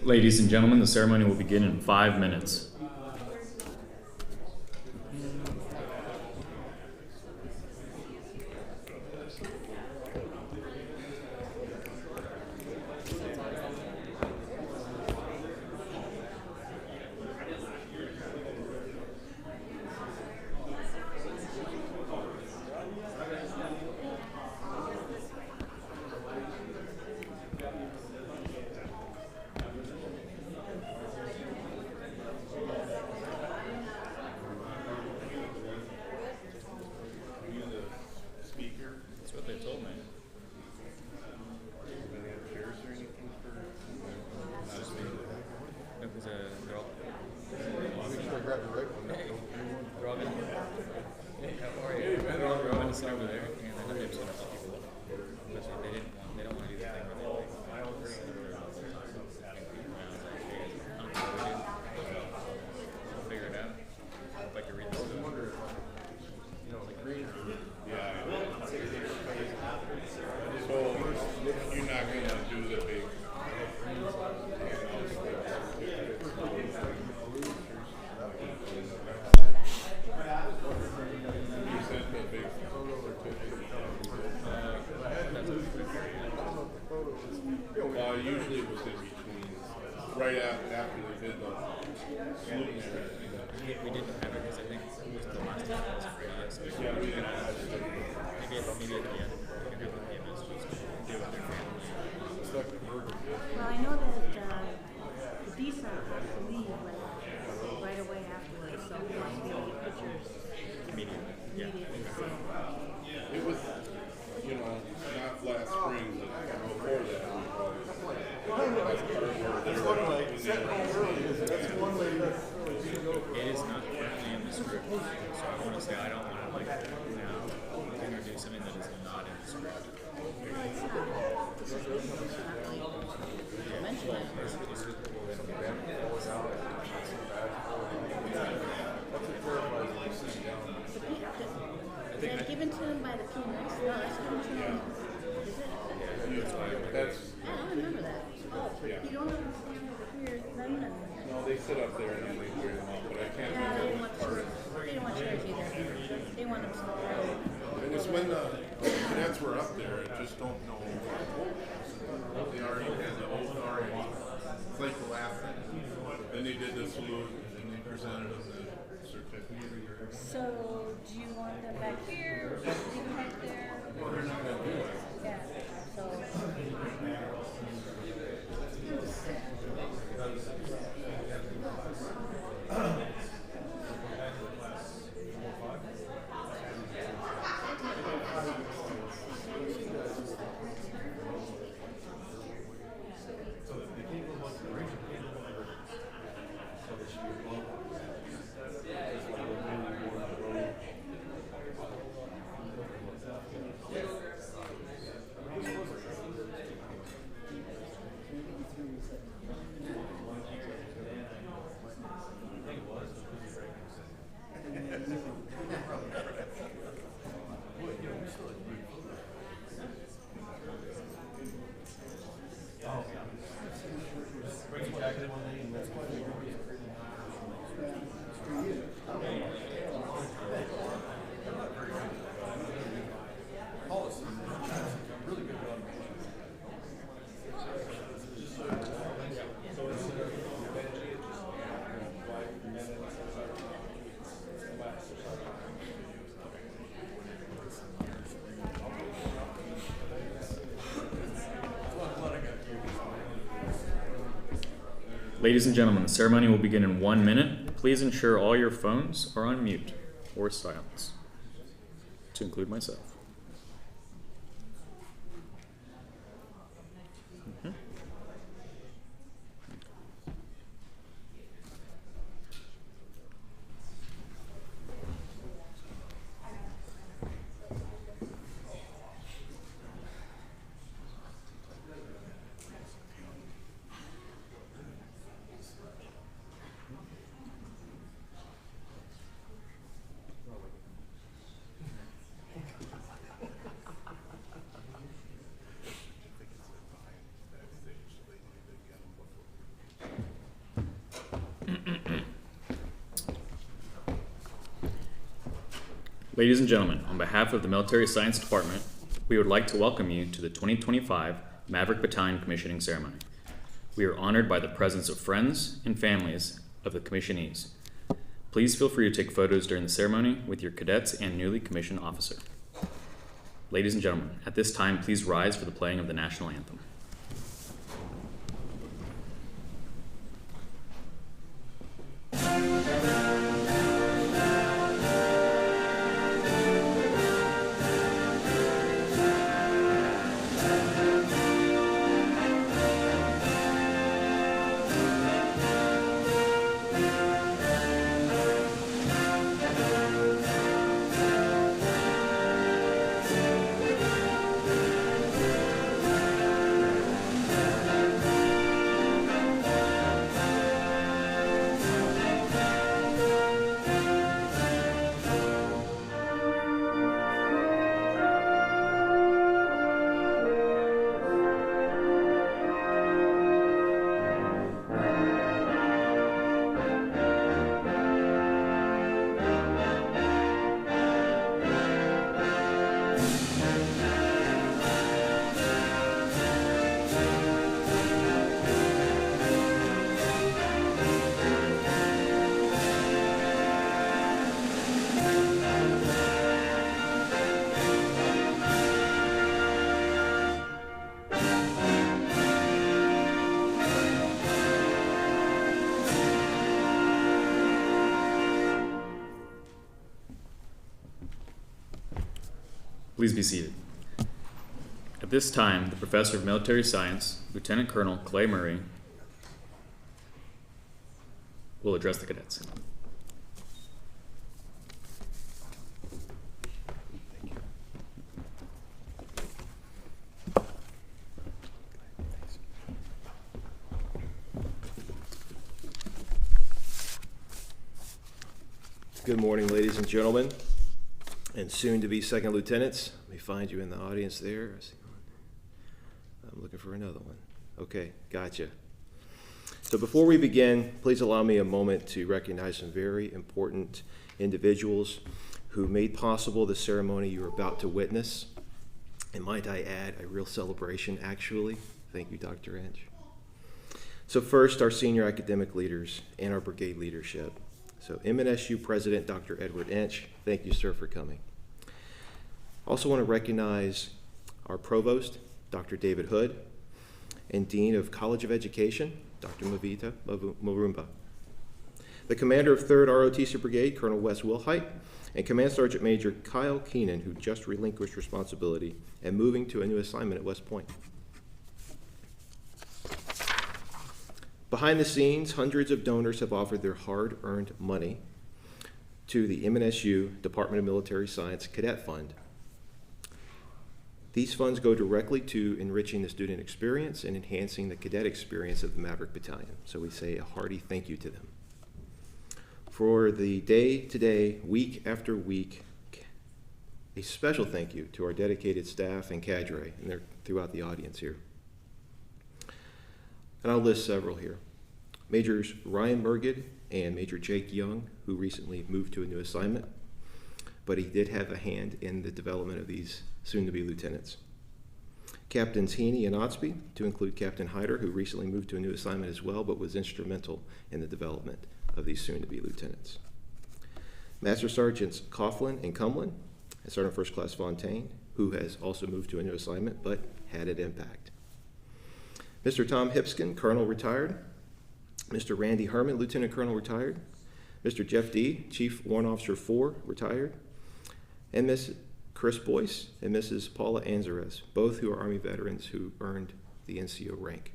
Ladies and gentlemen, the ceremony will begin in 5 minutes. That's what they told me. Because they're all. They're all gonna. Hey, how are you? They're all gonna sit over there, and then they're just gonna help people up. That's what they didn't want. They don't want to do the thing where they like. We'll figure it out. If I can read this. So you're not going to do the big. You sent the big usually it was in between, right after they did the salute and everything. We didn't have it because I think it was the last time it was free. Yeah, we didn't have it. Maybe at the end, we can have the PMS just do it with their family. Well, I know that the visa has to leave like right away afterwards, so we want to be able to get pictures Immediately. Yeah. immediately. So. It was, not last spring, but before that. It is not currently in the script, so I want to say I don't want to now introduce something that is not in the script. Well, it's not. This is not like mention it. Is that given to them by the PMS? No, that's given to them. Is it? That's, I don't remember that. Oh, you don't understand here, none. no, they sit up there and then they clear them out, but I can't Yeah, they don't remember want what part. chairs. They don't want chairs either. They want them to. And it's when the cadets were up there, I just don't know. They already had the oath already. It's like the last thing. Then they did the salute and then they presented them the certificate. So, do you want them back here or leave them right there? Well, they're not going to do it. Yeah, so. Ladies and gentlemen, the ceremony will begin in 1 minute. Please ensure all your phones are on mute or silence, to include myself. Ladies and gentlemen, on behalf of the Military Science Department, we would like to welcome you to the 2025 Maverick Battalion Commissioning Ceremony. We are honored by the presence of friends and families of the commissionees. Please feel free to take photos during the ceremony with your cadets and newly commissioned officer. Ladies and gentlemen, at this time, please rise for the playing of the national anthem. Please be seated. At this time, the Professor of Military Science, Lieutenant Colonel Clay Murray, will address the cadets. Good morning, ladies and gentlemen, and soon to be second lieutenants. Let me find you in the audience there. I see one. I'm looking for another one. Okay, gotcha. So before we begin, please allow me a moment to recognize some very important individuals who made possible the ceremony you're about to witness. And might I add, a real celebration, actually. Thank you, Dr. Inch. So first, our senior academic leaders and our brigade leadership. So MNSU President Dr. Edward Inch, thank you, sir, for coming. Also want to recognize our Provost, Dr. David Hood, and Dean of College of Education, Dr. Mavita Marumba. The Commander of 3rd ROTC Brigade, Colonel Wes Wilhite, and Command Sergeant Major Kyle Keenan, who just relinquished responsibility and moving to a new assignment at West Point. Behind the scenes, hundreds of donors have offered their hard-earned money to the MNSU Department of Military Science Cadet Fund. These funds go directly to enriching the student experience and enhancing the cadet experience of the Maverick Battalion. So we say a hearty thank you to them. For the day-to-day, week after week, a special thank you to our dedicated staff and cadre, and they're throughout the audience here. And I'll list several here. Majors Ryan Murgid and Major Jake Young, who recently moved to a new assignment, but he did have a hand in the development of these soon-to-be lieutenants. Captains Heaney and Otsby, to include Captain Hyder, who recently moved to a new assignment as well, but was instrumental in the development of these soon-to-be lieutenants. Master Sergeants Coughlin and Cumlin, and Sergeant First Class Fontaine, who has also moved to a new assignment, but had an impact. Mr. Tom Hipskin, Colonel retired. Mr. Randy Herman, Lieutenant Colonel retired. Mr. Jeff D., Chief Warrant Officer 4, retired. And Miss Chris Boyce and Mrs. Paula Anzares, both who are Army veterans who earned the NCO rank.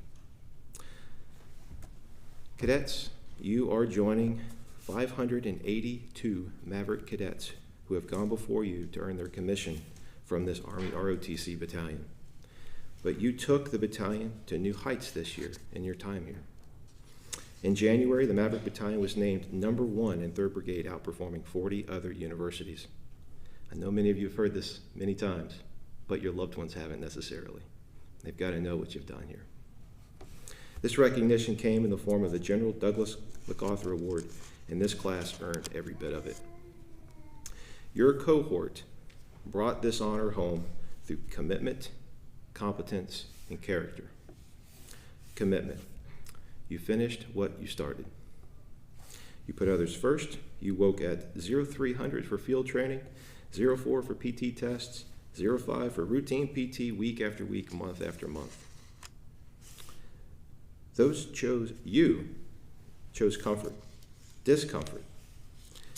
Cadets, you are joining 582 Maverick cadets who have gone before you to earn their commission from this Army ROTC battalion. But you took the battalion to new heights this year in your time here. In January, the Maverick Battalion was named #1 in 3rd Brigade, outperforming 40 other universities. I know many of you have heard this many times, but your loved ones haven't necessarily. They've got to know what you've done here. This recognition came in the form of the General Douglas MacArthur Award, and this class earned every bit of it. Your cohort brought this honor home through commitment, competence, and character. Commitment. You finished what you started. You put others first. You woke at 0300 for field training, 04 for PT tests, 05 for routine PT week after week, month after month. You chose comfort, discomfort,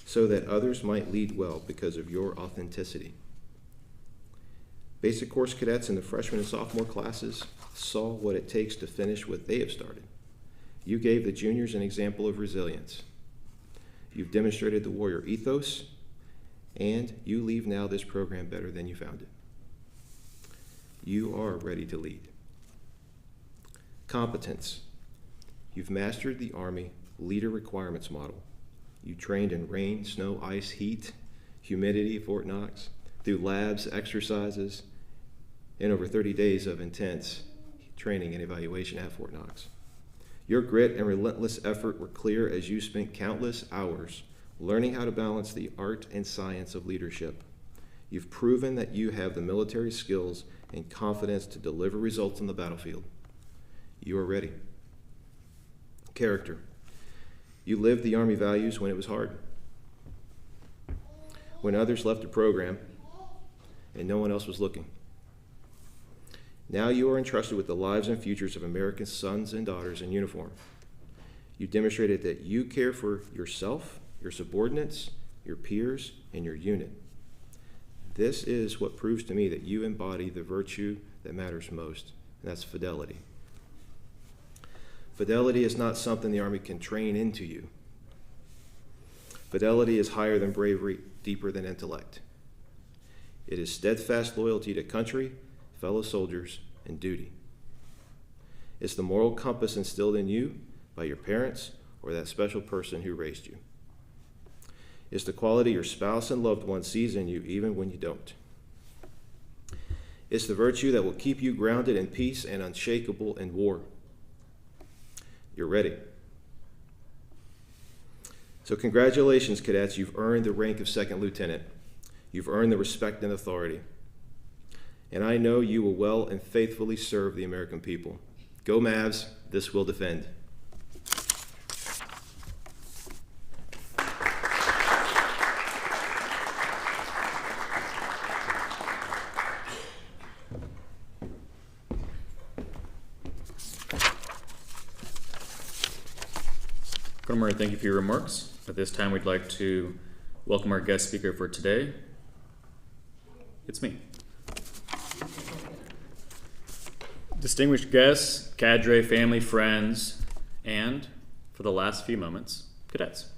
so that others might lead well because of your authenticity. Basic course cadets in the freshman and sophomore classes saw what it takes to finish what they have started. You gave the juniors an example of resilience. You've demonstrated the warrior ethos, and you leave now this program better than you found it. You are ready to lead. Competence. You've mastered the Army leader requirements model. You trained in rain, snow, ice, heat, humidity at Fort Knox, through labs, exercises, and over 30 days of intense training and evaluation at Fort Knox. Your grit and relentless effort were clear as you spent countless hours learning how to balance the art and science of leadership. You've proven that you have the military skills and confidence to deliver results on the battlefield. You are ready. Character. You lived the Army values when it was hard, when others left the program and no one else was looking. Now you are entrusted with the lives and futures of American sons and daughters in uniform. You demonstrated that you care for yourself, your subordinates, your peers, and your unit. This is what proves to me that you embody the virtue that matters most, and that's fidelity. Fidelity is not something the Army can train into you. Fidelity is higher than bravery, deeper than intellect. It is steadfast loyalty to country, fellow soldiers, and duty. It's the moral compass instilled in you by your parents or that special person who raised you. It's the quality your spouse and loved ones sees in you even when you don't. It's the virtue that will keep you grounded in peace and unshakable in war. You're ready. So congratulations, cadets. You've earned the rank of second lieutenant. You've earned the respect and authority. And I know you will well and faithfully serve the American people. Go Mavs, this will defend. Colonel Murray, thank you for your remarks. At this time, we'd like to welcome our guest speaker for today. It's me. Distinguished guests, cadre, family, friends, and, for the last few moments, cadets.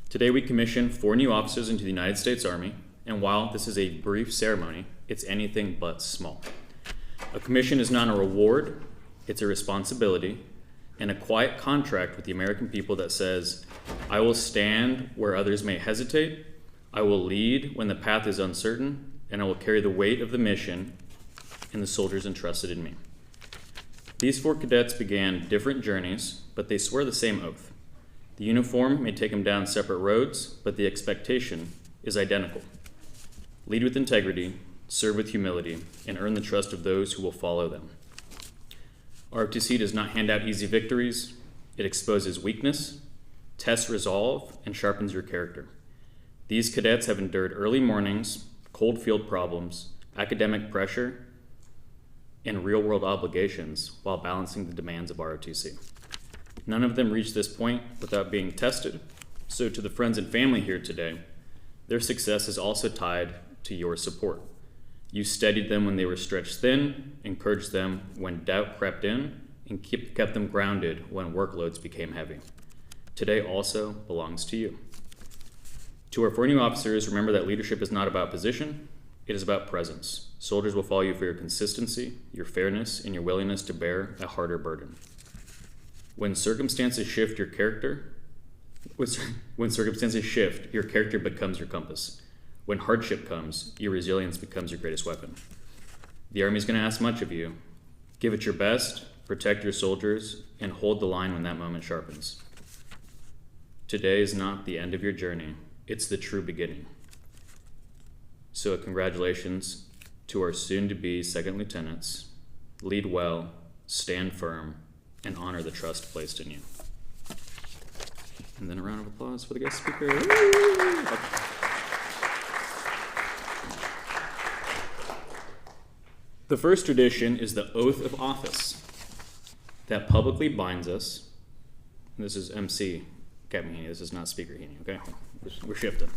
Today we commission 4 new officers into the United States Army, and while this is a brief ceremony, it's anything but small. A commission is not a reward, it's a responsibility, and a quiet contract with the American people that says, I will stand where others may hesitate, I will lead when the path is uncertain, and I will carry the weight of the mission and the soldiers entrusted in me. These 4 cadets began different journeys, but they swear the same oath. The uniform may take them down separate roads, but the expectation is identical. Lead with integrity, serve with humility, and earn the trust of those who will follow them. ROTC does not hand out easy victories. It exposes weakness, tests resolve, and sharpens your character. These cadets have endured early mornings, cold field problems, academic pressure, and real-world obligations while balancing the demands of ROTC. None of them reached this point without being tested, so to the friends and family here today, their success is also tied to your support. You steadied them when they were stretched thin, encouraged them when doubt crept in, and kept them grounded when workloads became heavy. Today also belongs to you. To our 4 new officers, remember that leadership is not about position, it is about presence. Soldiers will follow you for your consistency, your fairness, and your willingness to bear a harder burden. When circumstances shift, your character becomes your compass. When hardship comes, your resilience becomes your greatest weapon. The Army's going to ask much of you. Give it your best, protect your soldiers, and hold the line when that moment sharpens. Today is not the end of your journey, it's the true beginning. So congratulations to our soon-to-be second lieutenants. Lead well, stand firm, and honor the trust placed in you. And then a round of applause for the guest speaker. Okay. The first tradition is the oath of office that publicly binds us. This is MC Captain Heaney. This is not Speaker Heaney, okay? We're shifting.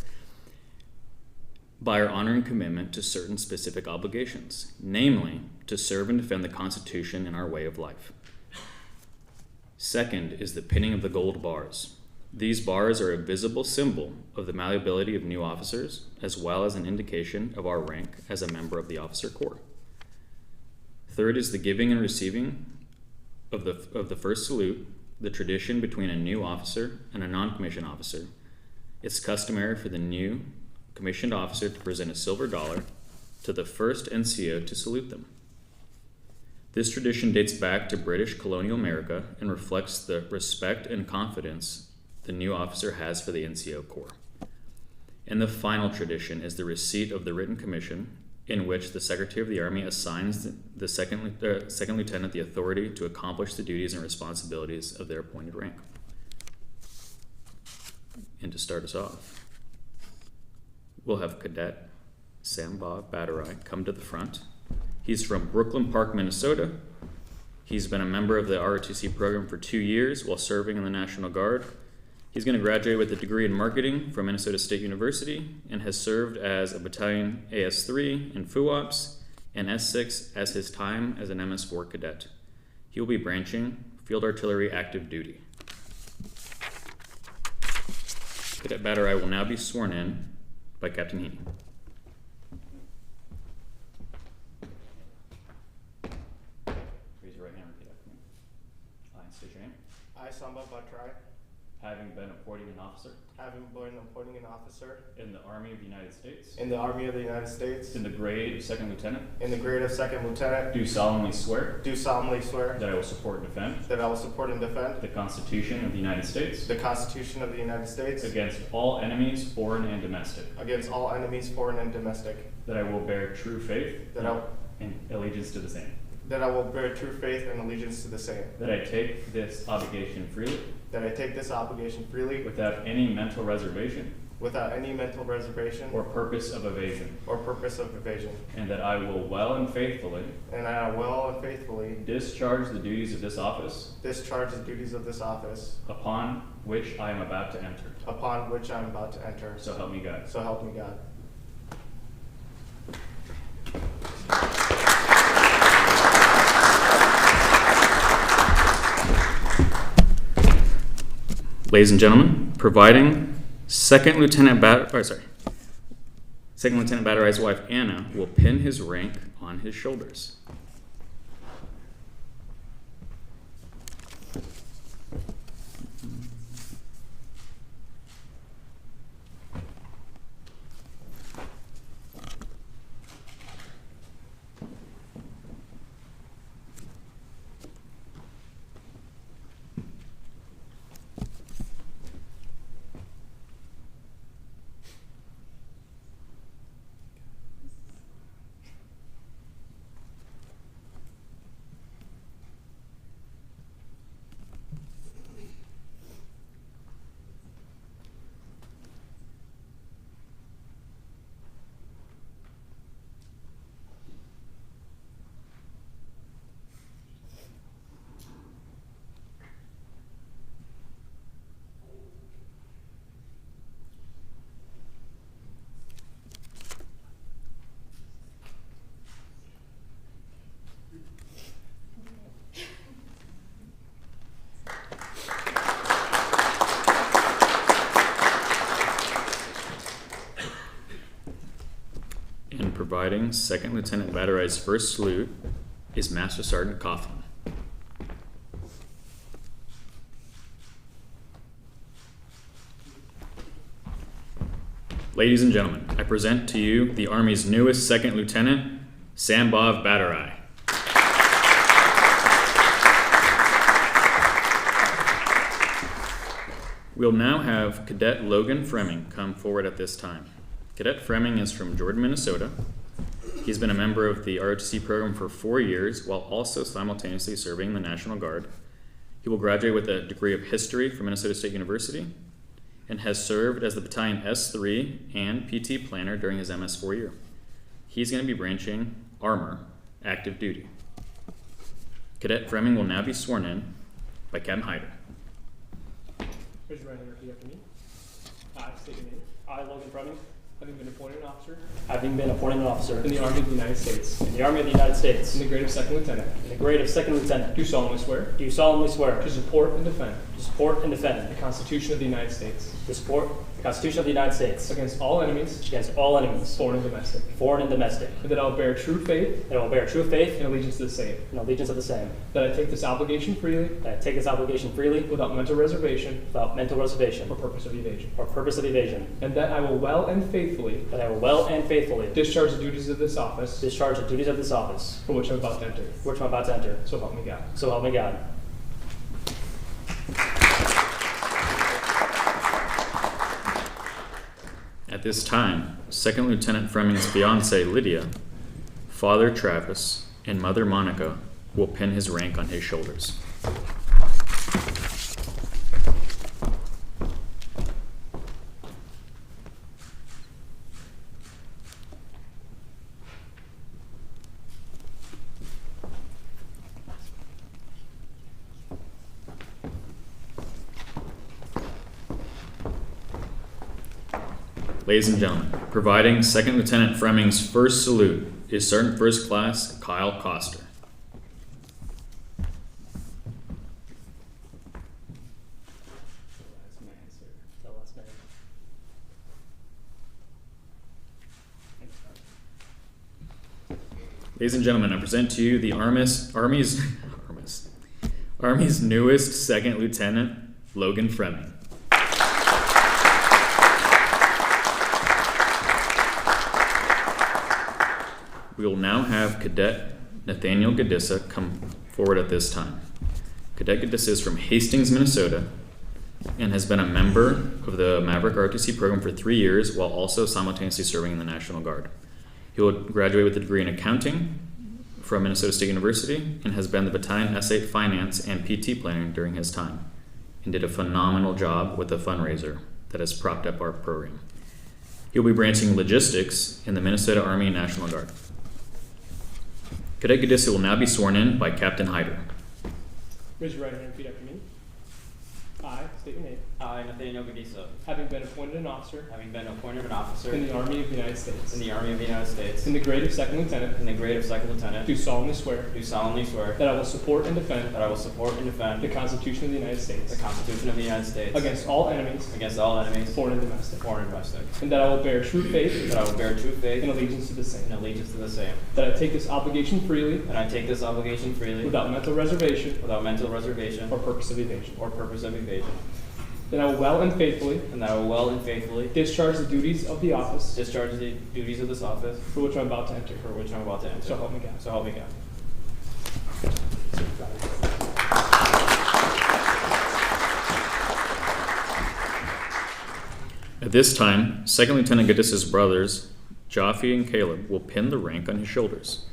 By our honor and commitment to certain specific obligations, namely, to serve and defend the Constitution and our way of life. Second is the pinning of the gold bars. These bars are a visible symbol of the malleability of new officers, as well as an indication of our rank as a member of the officer corps. Third is the giving and receiving of the first salute, the tradition between a new officer and a non-commissioned officer. It's customary for the new commissioned officer to present a silver dollar to the first NCO to salute them. This tradition dates back to British colonial America and reflects the respect and confidence the new officer has for the NCO Corps. And the final tradition is the receipt of the written commission in which the Secretary of the Army assigns the second lieutenant the authority to accomplish the duties and responsibilities of their appointed rank. And to start us off, we'll have Cadet Sam Bob Batterai come to the front. He's from Brooklyn Park, Minnesota. He's been a member of the ROTC program for 2 years while serving in the National Guard. He's going to graduate with a degree in marketing from Minnesota State University and has served as a battalion AS3 in FUOPS and S6 as his time as an MS4 cadet. He will be branching Field Artillery active duty. Cadet Batterai will now be sworn in by Captain Heaney. Raise your right hand and repeat after me. I state your name. I, Samba Batrai, Having been appointed an officer having been appointed an officer in the Army of the United States, in the Army of the United States, in the grade of second lieutenant, in the grade of second lieutenant, do solemnly swear do solemnly swear that I will support and defend that I will support and defend the Constitution of the United States the Constitution of the United States against all enemies, foreign and domestic, against all enemies, foreign and domestic, that I will bear true faith that I, and allegiance to the same, that I will bear true faith and allegiance to the same, that I take this obligation freely that I take this obligation freely without any mental reservation without any mental reservation or purpose of evasion, or purpose of evasion, and that I will well and faithfully and I will and faithfully discharge the duties of this office discharge the duties of this office upon which I am about to enter. upon which I am about to enter. So help me God. So help me God. Ladies and gentlemen, providing Second Lieutenant Batterai's wife, Anna, will pin his rank on his shoulders. And providing Second Lieutenant Batterai's first salute is Master Sergeant Coughlin. Ladies and gentlemen, I present to you the Army's newest Second Lieutenant, Sam Bob Batterai. We'll now have Cadet Logan Fremming come forward at this time. Cadet Fremming is from Jordan, Minnesota. He's been a member of the ROTC program for 4 years while also simultaneously serving the National Guard. He will graduate with a degree of history from Minnesota State University and has served as the battalion S3 and PT planner during his MS4 year. He's going to be branching armor, active duty. Cadet Fremming will now be sworn in by Captain Hyder. Raise your right hand and repeat after me. I state your name. I, Logan Fremming, Having been appointed an officer having been appointed an officer in the Army of the United States in the Army of the United States in the grade of second lieutenant, in the grade of second lieutenant, do solemnly swear do solemnly swear to support and defend to support and defend the Constitution of the United States to support the Constitution of the United States against all enemies, against all enemies, foreign and domestic, foreign and domestic, and that I will bear true faith that I will bear true faith and allegiance to the same, and allegiance of the same, that I take this obligation freely that I take this obligation freely without mental reservation without mental reservation or purpose of evasion, or purpose of evasion, and that I will well and faithfully that I will well and faithfully discharge the duties of this office discharge the duties of this office for which I'm about to enter. which I'm about to enter. So help me God. So help me God. At this time, Second Lieutenant Fremming's fiancee, Lydia, Father Travis, and Mother Monica will pin his rank on his shoulders. Ladies and gentlemen, providing Second Lieutenant Fremming's first salute is Sergeant First Class Kyle Coster. The last name. Ladies and gentlemen, I present to you the Army's newest Second Lieutenant, Logan Fremming. We will now have Cadet Nathaniel Gadissa come forward at this time. Cadet Gadissa is from Hastings, Minnesota, and has been a member of the Maverick ROTC program for 3 years while also simultaneously serving in the National Guard. He will graduate with a degree in accounting from Minnesota State University and has been the battalion S8 finance and PT planner during his time and did a phenomenal job with the fundraiser that has propped up our program. He'll be branching logistics in the Minnesota Army National Guard. Cadet Gadissa will now be sworn in by Captain Hyder. Raise your right hand and repeat after me. I state your name. I, Nathaniel Gadisa, Having been appointed an officer having been appointed an officer in the Army of the United States in the Army of the United States in the grade of second lieutenant, in the grade of second lieutenant, do solemnly swear do solemnly swear that I will support and defend that I will support and defend the Constitution of the United States the Constitution of the United States against all enemies, against all enemies, foreign and domestic, foreign and domestic, and that I will bear true faith that I will bear true faith and allegiance to the same, and allegiance to the same, that I take this obligation freely and I take this obligation freely without mental reservation without mental reservation or purpose of evasion, or purpose of evasion, that I will well and faithfully and that I will well and faithfully discharge the duties of the office discharge the duties of this office for which I'm about to enter. for which I'm about to enter. So help me God. So help me God. At this time, Second Lieutenant Gadissa's brothers, Jaffe and Caleb, will pin the rank on his shoulders.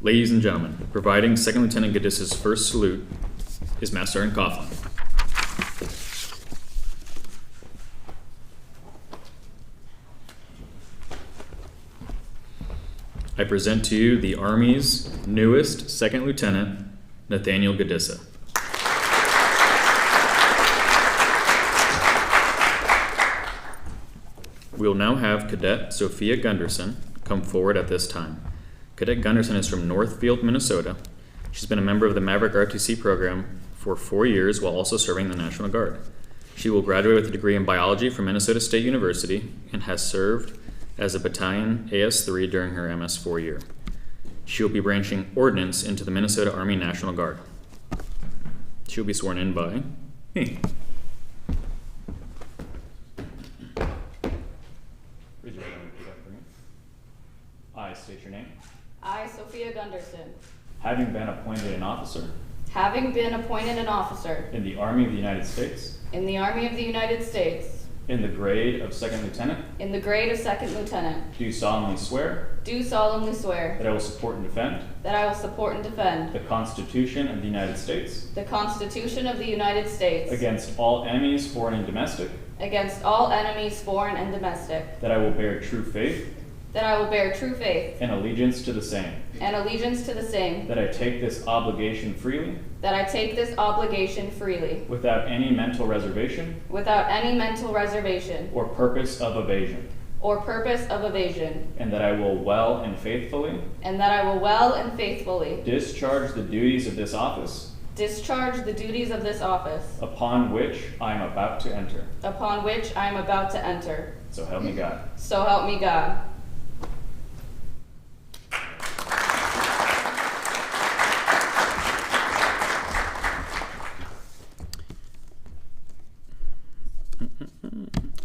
Ladies and gentlemen, providing Second Lieutenant Gadissa's first salute is Master Sergeant Coughlin. I present to you the Army's newest Second Lieutenant, Nathaniel Gadissa. We will now have Cadet Sophia Gunderson come forward at this time. Cadet Gunderson is from Northfield, Minnesota. She's been a member of the Maverick ROTC program for 4 years while also serving the National Guard. She will graduate with a degree in biology from Minnesota State University and has served as a battalion AS3 during her MS4 year. She will be branching ordnance into the Minnesota Army National Guard. She'll be sworn in by me. Raise your right hand and repeat after me. I state your name. I, Sophia Gunderson, Having been appointed an officer having been appointed an officer in the Army of the United States in the Army of the United States in the grade of second lieutenant, in the grade of second lieutenant, do solemnly swear do solemnly swear that I will support and defend that I will support and defend the Constitution of the United States the Constitution of the United States against all enemies, foreign and domestic, against all enemies, foreign and domestic, that I will bear true faith that I will bear true faith and allegiance to the same, and allegiance to the same, that I take this obligation freely that I take this obligation freely without any mental reservation without any mental reservation or purpose of evasion, or purpose of evasion, and that I will well and faithfully and that I will well and faithfully discharge the duties of this office discharge the duties of this office upon which I am about to enter. upon which I am about to enter. So help me God. So help me God.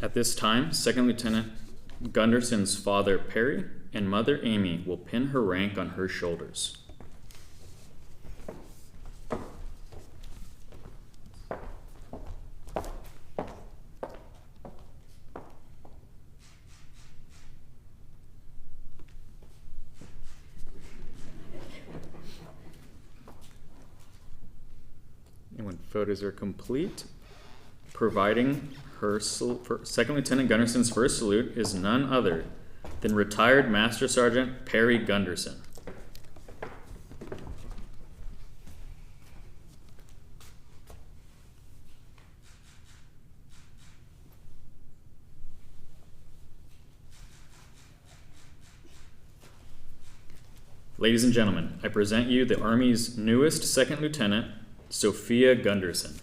At this time, Second Lieutenant Gunderson's father, Perry, and mother, Amy, will pin her rank on her shoulders. And when photos are complete, providing her Second Lieutenant Gunderson's first salute is none other than retired Master Sergeant Perry Gunderson. Ladies and gentlemen, I present you the Army's newest Second Lieutenant, Sophia Gunderson.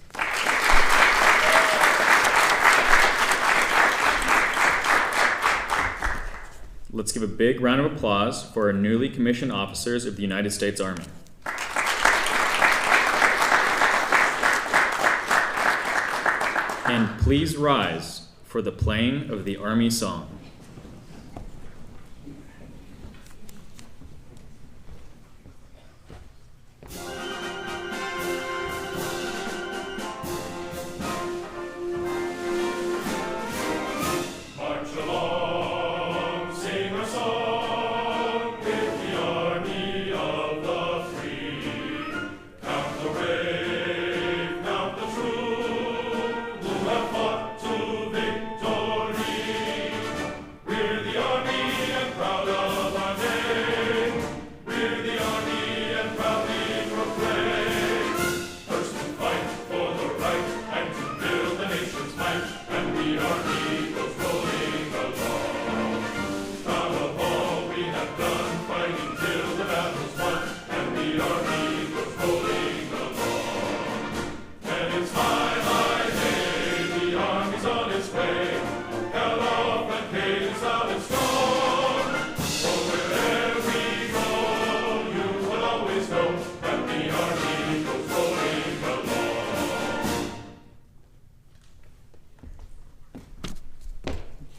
Let's give a big round of applause for our newly commissioned officers of the United States Army. And please rise for the playing of the Army song.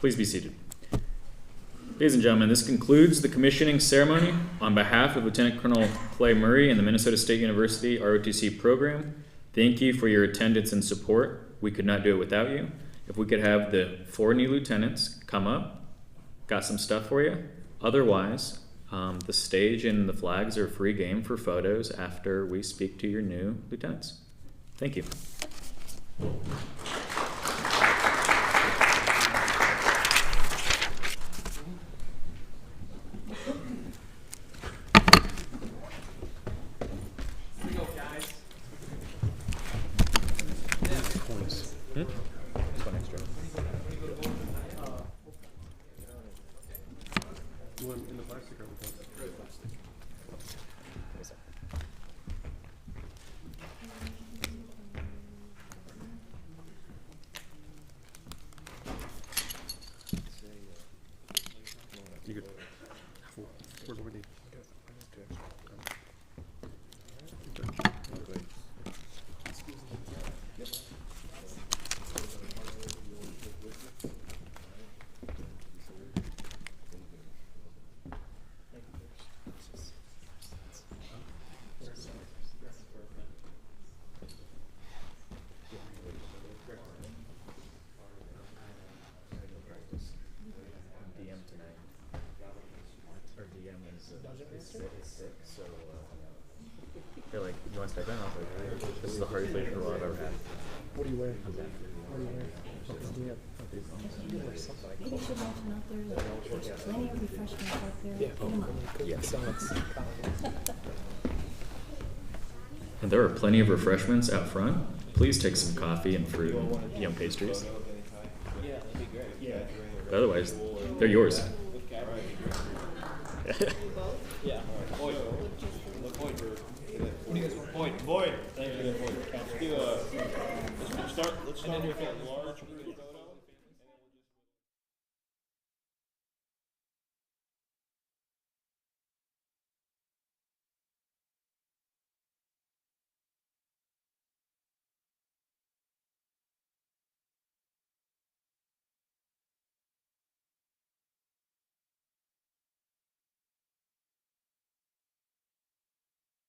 Please be seated. Ladies and gentlemen, this concludes the commissioning ceremony. On behalf of Lieutenant Colonel Clay Murray and the Minnesota State University ROTC program, thank you for your attendance and support. We could not do it without you. If we could have the 4 new lieutenants come up, got some stuff for you. Otherwise, the stage and the flags are free game for photos after we speak to your new lieutenants. Thank you. tonight. Our DM is sick, so they're like, you want to step in? I was like, this is the hardest leadership role I've ever had. What do you wear? What do you wear? You wear something like Maybe you should mention out there that there's plenty of refreshments out there. Pick 'em up. Yes. And there are plenty of refreshments out front. Please take some coffee and fruit and pastries. Yeah, that'd be great. Yeah. But otherwise, they're yours. With camera, that'd be great. Yeah. Boyd. Boyd. What do you guys want? Boyd. Thank you. Let's start with that large.